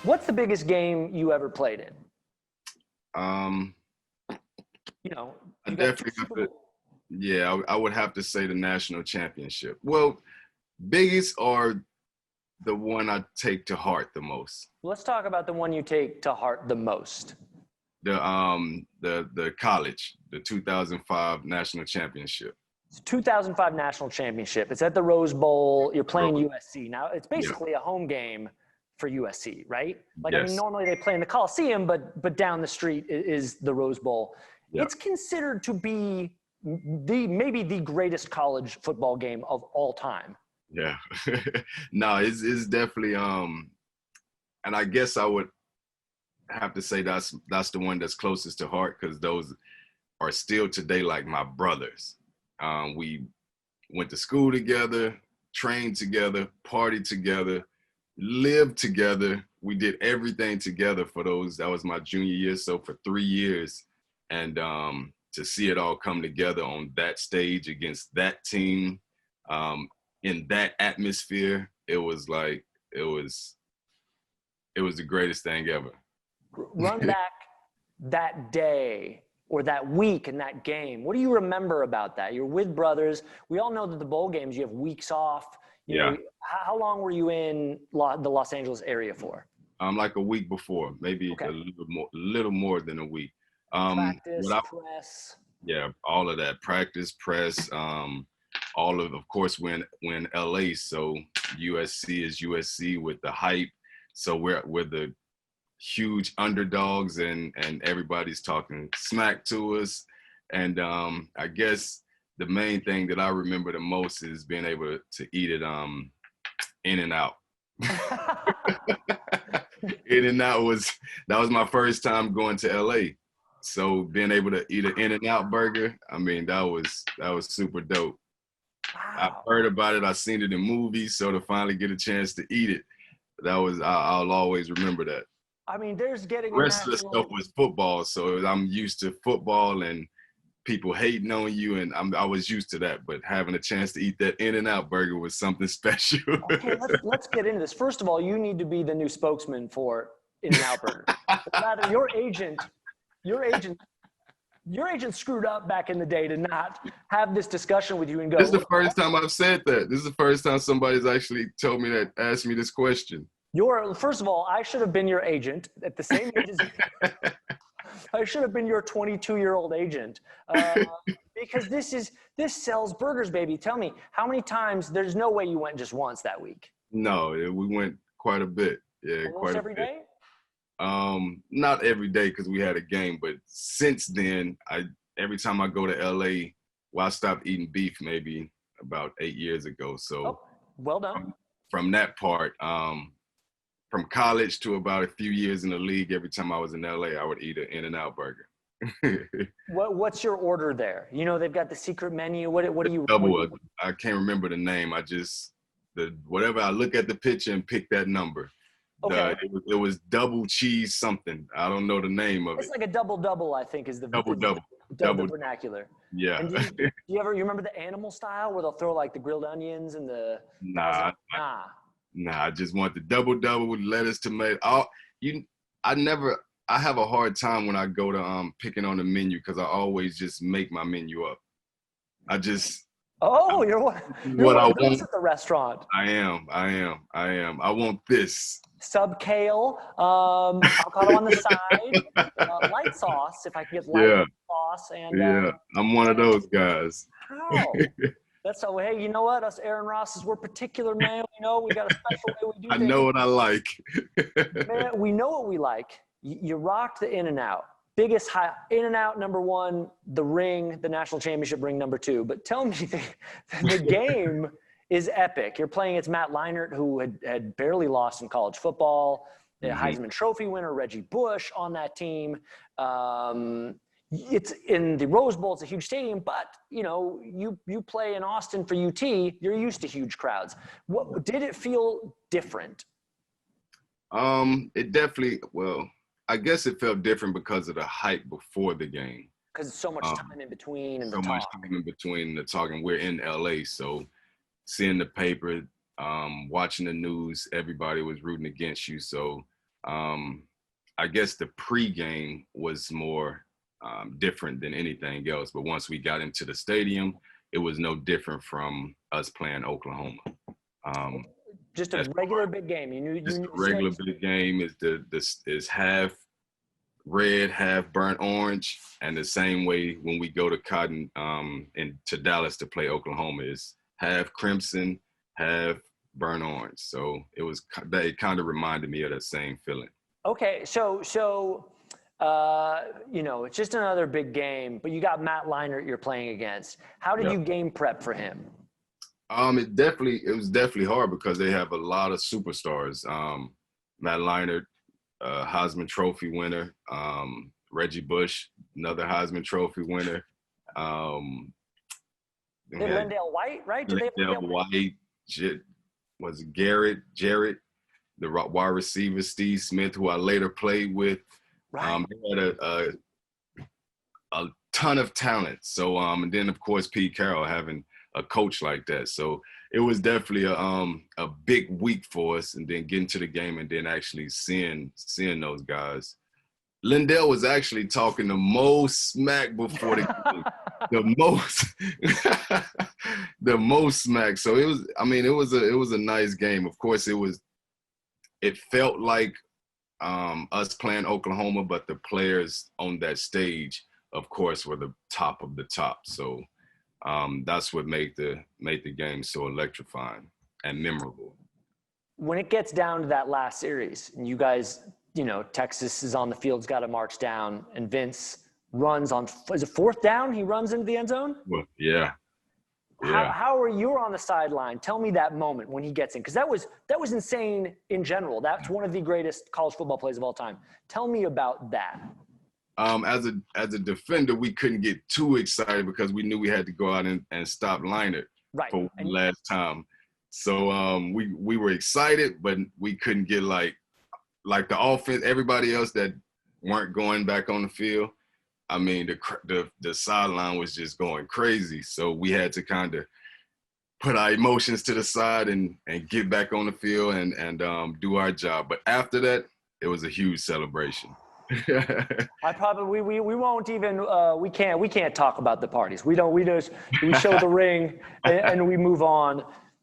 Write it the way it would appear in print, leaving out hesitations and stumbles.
What's the biggest game you ever played in? Um, You know, I you got two definitely have Super to. Bowls. Yeah, I would have to say the national championship. Well, biggest or the one I take to heart the most. Let's talk about the one you take to heart the most. The college, the 2005 national championship. It's 2005 national championship. It's at the Rose Bowl. You're playing USC. Now, it's Yeah. basically a home game for USC, right? Like, I mean, Yes. normally they play in the Coliseum, but down the street is the Rose Bowl. Yeah. It's considered to be maybe the greatest college football game of all time. Yeah. No, it's definitely and I guess I would have to say that's the one that's closest to heart because those are still today like my brothers. We went to school together, trained together, partied together, lived together. We did everything together for those. That was my junior year, so for 3 years, and to see it all come together on that stage against that team, in that atmosphere, it was like it was the greatest thing ever. Run back that day or that week in that game. What do you remember about that? You're with brothers. We all know that the bowl games, you have weeks off. You know, how long were you in the Los Angeles area for? Like a week before, maybe Okay. a little more than a week. Practice, press. Yeah, all of that practice, press, all of course, when LA, so USC is USC with the hype. So we're the huge underdogs and everybody's talking smack to us. And I guess the main thing that I remember the most is being able to eat it In-N-Out. In-N-Out that was my first time going to LA. So being able to eat an In-N-Out burger, I mean, that was super dope. Wow. I've heard about it, I've seen it in movies, so to finally get a chance to eat it, I'll always remember that. I mean, there's getting The rest of the stuff was football, so I'm used to football and people hating on you, and I was used to that. But having a chance to eat that In-N-Out burger was something special. Okay, let's get into this. First of all, you need to be the new spokesman for In-N-Out Burger. Rather, your agent screwed up back in the day to not have this discussion with you and go. This is the first time I've said that. This is the first time somebody's actually told me that, asked me this question. First of all, I should have been your agent at the same age as you. I should have been your 22-year-old agent because this sells burgers, baby. Tell me, how many times? There's no way you went just once that week. No, we went quite a bit. Yeah, almost quite every day. Not every day because we had a game, but since then, every time I go to LA, well, I stopped eating beef maybe about 8 years ago. So, well done. From that part, from college to about a few years in the league, every time I was in LA, I would eat an In-N-Out burger. What's your order there? You know, they've got the secret menu. What do you? I can't remember the name. Whatever. I look at the picture and pick that number. Okay. It was double cheese something. I don't know the name of it. It's like a double, I think, is the double vernacular. Yeah. And do you remember the animal style where they'll throw like the grilled onions and the? Nah. I just want the double with lettuce, tomato. I have a hard time when I go to picking on the menu because I always just make my menu up. You're one of those at the restaurant. I am. I want this. Sub kale, avocado on the side, light sauce if I can get light sauce. And I'm one of those guys. How? That's how. Hey, you know what? Us Aaron Rosses, we're particular, man. You know, we got a special way we do things. I know what I like. Man, we know what we like. You rocked the In-N-Out. Biggest high In-N-Out #1, the ring, the national championship ring #2. But tell me, the game is epic. You're playing against Matt Leinart, who had barely lost in college football. The Heisman Trophy winner, Reggie Bush, on that team. It's in the Rose Bowl. It's a huge stadium, but you know, you play in Austin for UT. You're used to huge crowds. What did it feel different? It definitely. Well, I guess it felt different because of the hype before the game. Because it's so much time in between and so much time in between the talking. We're in LA, so seeing the paper, watching the news, everybody was rooting against you. So I guess the pregame was more different than anything else. But once we got into the stadium, it was no different from us playing Oklahoma. Just a regular big game. Just a regular big game is half red, half burnt orange, and the same way when we go to Cotton to Dallas to play Oklahoma is half crimson, half burnt orange. So it kind of reminded me of that same feeling. Okay, so it's just another big game, but you got Matt Leinart you're playing against. How did you game prep for him? It was definitely hard because they have a lot of superstars. Matt Leinart, Heisman Trophy winner. Reggie Bush, another Heisman Trophy winner. LenDale White, right? LenDale White, was it Jarrett, the wide receiver, Steve Smith, who I later played with. Right. They had a ton of talent. So, and then of course Pete Carroll having a coach like that. So it was definitely a big week for us, and then getting to the game and then actually seeing those guys. LenDale was actually talking the most smack before the game. The most smack. So it was a nice game. Of course it felt like us playing Oklahoma, but the players on that stage, of course, were the top of the top. So that's what made the game so electrifying and memorable. When it gets down to that last series, and you guys, Texas is on the field's got to march down, and Vince runs on, is it fourth down? He runs into the end zone? Well, yeah. How are you on the sideline? Tell me that moment when he gets in, because that was insane in general. That's one of the greatest college football plays of all time. Tell me about that. As a defender, we couldn't get too excited because we knew we had to go out and stop Leinart for one last time. So we were excited, but we couldn't get like the offense. Everybody else that weren't going back on the field, I mean, the sideline was just going crazy. So we had to kind of put our emotions to the side and get back on the field and do our job. But after that, it was a huge celebration. we won't even we can't talk about the parties. We show the ring and we move on.